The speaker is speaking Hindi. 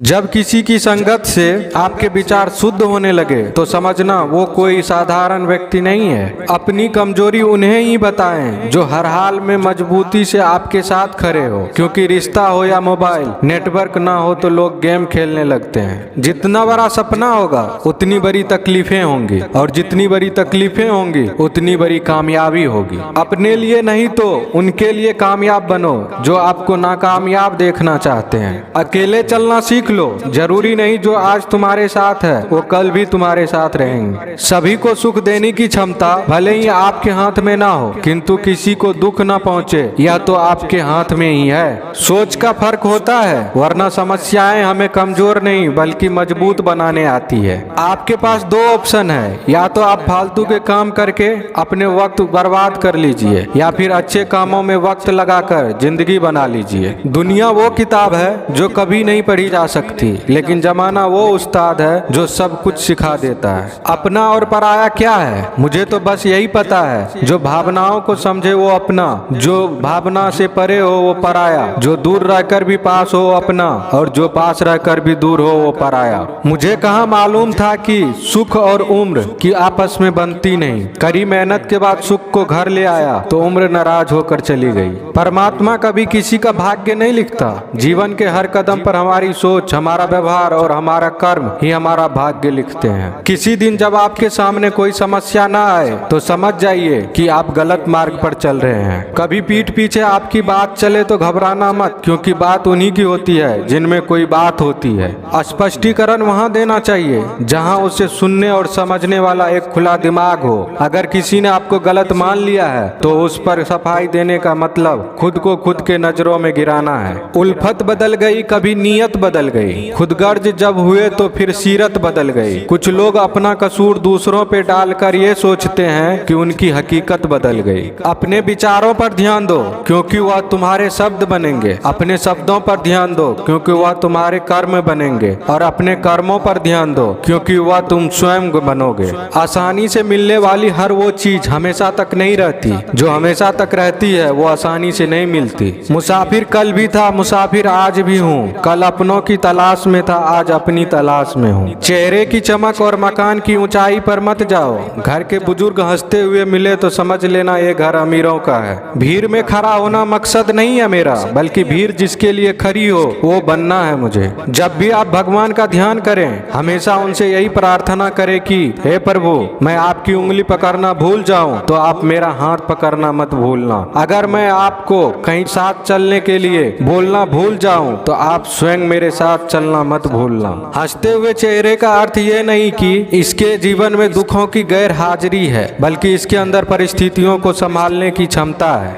जब किसी की संगत से आपके विचार शुद्ध होने लगे तो समझना वो कोई साधारण व्यक्ति नहीं है। अपनी कमजोरी उन्हें ही बताएं जो हर हाल में मजबूती से आपके साथ खड़े हो, क्योंकि रिश्ता हो या मोबाइल नेटवर्क ना हो तो लोग गेम खेलने लगते हैं। जितना बड़ा सपना होगा उतनी बड़ी तकलीफें होंगी, और जितनी बड़ी तकलीफें होंगी उतनी बड़ी कामयाबी होगी। अपने लिए नहीं तो उनके लिए कामयाब बनो जो आपको नाकामयाब देखना चाहते हैं। अकेले चलना सीख लो। जरूरी नहीं जो आज तुम्हारे साथ है वो कल भी तुम्हारे साथ रहेंगे। सभी को सुख देने की क्षमता भले ही आपके हाथ में ना हो, किंतु किसी को दुख ना पहुंचे यह तो आपके हाथ में ही है। सोच का फर्क होता है, वरना समस्याएं हमें कमजोर नहीं बल्कि मजबूत बनाने आती है। आपके पास दो ऑप्शन है, या तो आप फालतू के काम करके अपने वक्त बर्बाद कर लीजिए, या फिर अच्छे कामों में वक्त लगाकर जिंदगी बना लीजिए। दुनिया वो किताब है जो कभी नहीं पढ़ी जा सकती, लेकिन जमाना वो उस्ताद है जो सब कुछ सिखा देता है। अपना और पराया क्या है? मुझे तो बस यही पता है, जो भावनाओं को समझे वो अपना, जो भावना से परे हो वो पराया, जो दूर रहकर भी पास हो अपना, और जो पास रहकर भी दूर हो वो पराया। मुझे कहाँ मालूम था कि सुख और उम्र की आपस में बनती नहीं। कड़ी मेहनत के बाद सुख को घर ले आया तो उम्र नाराज होकर चली गई। परमात्मा कभी किसी का भाग्य नहीं लिखता। जीवन के हर कदम पर हमारी सोच, हमारा व्यवहार और हमारा कर्म ही हमारा भाग्य लिखते हैं। किसी दिन जब आपके सामने कोई समस्या ना आए तो समझ जाइए कि आप गलत मार्ग पर चल रहे हैं। कभी पीठ पीछे आपकी बात चले तो घबराना मत, क्योंकि बात उन्हीं की होती है जिनमें कोई बात होती है। स्पष्टीकरण वहाँ देना चाहिए जहाँ उसे सुनने और समझने वाला एक खुला दिमाग हो। अगर किसी ने आपको गलत मान लिया है तो उस पर सफाई देने का मतलब खुद को खुद के नजरों में गिराना है। उल्फत बदल गई, कभी नीयत बदल गई। खुदगर्ज जब हुए तो फिर सीरत बदल गई। कुछ लोग अपना कसूर दूसरों पे डालकर ये सोचते हैं कि उनकी हकीकत बदल गई। अपने विचारों पर ध्यान दो क्योंकि वह तुम्हारे शब्द बनेंगे। अपने शब्दों पर ध्यान दो क्योंकि वह तुम्हारे कर्म बनेंगे, और अपने कर्मों पर ध्यान दो क्योंकि वह तुम स्वयं बनोगे। आसानी से मिलने वाली हर वो चीज हमेशा तक नहीं रहती, जो हमेशा तक रहती है वो आसानी से नहीं मिलती। मुसाफिर कल भी था, मुसाफिर आज भी हूँ। कल अपनों की तलाश में था, आज अपनी तलाश में हूँ। चेहरे की चमक और मकान की ऊंचाई पर मत जाओ। घर के बुजुर्ग हंसते हुए मिले तो समझ लेना ये घर अमीरों का है। भीड़ में खड़ा होना मकसद नहीं है मेरा, बल्कि भीड़ जिसके लिए खड़ी हो वो बनना है मुझे। जब भी आप भगवान का ध्यान करें हमेशा उनसे यही प्रार्थना करें कि हे प्रभु, मैं आपकी उंगली पकड़ना भूल जाऊं तो आप मेरा हाथ पकड़ना मत भूलना। अगर मैं आपको कहीं साथ चलने के लिए बोलना भूल जाऊं तो आप स्वयं मेरे साथ चलना मत भूलना। हंसते हुए चेहरे का अर्थ ये नहीं कि इसके जीवन में दुखों की गैर हाजिरी है, बल्कि इसके अंदर परिस्थितियों को संभालने की क्षमता है।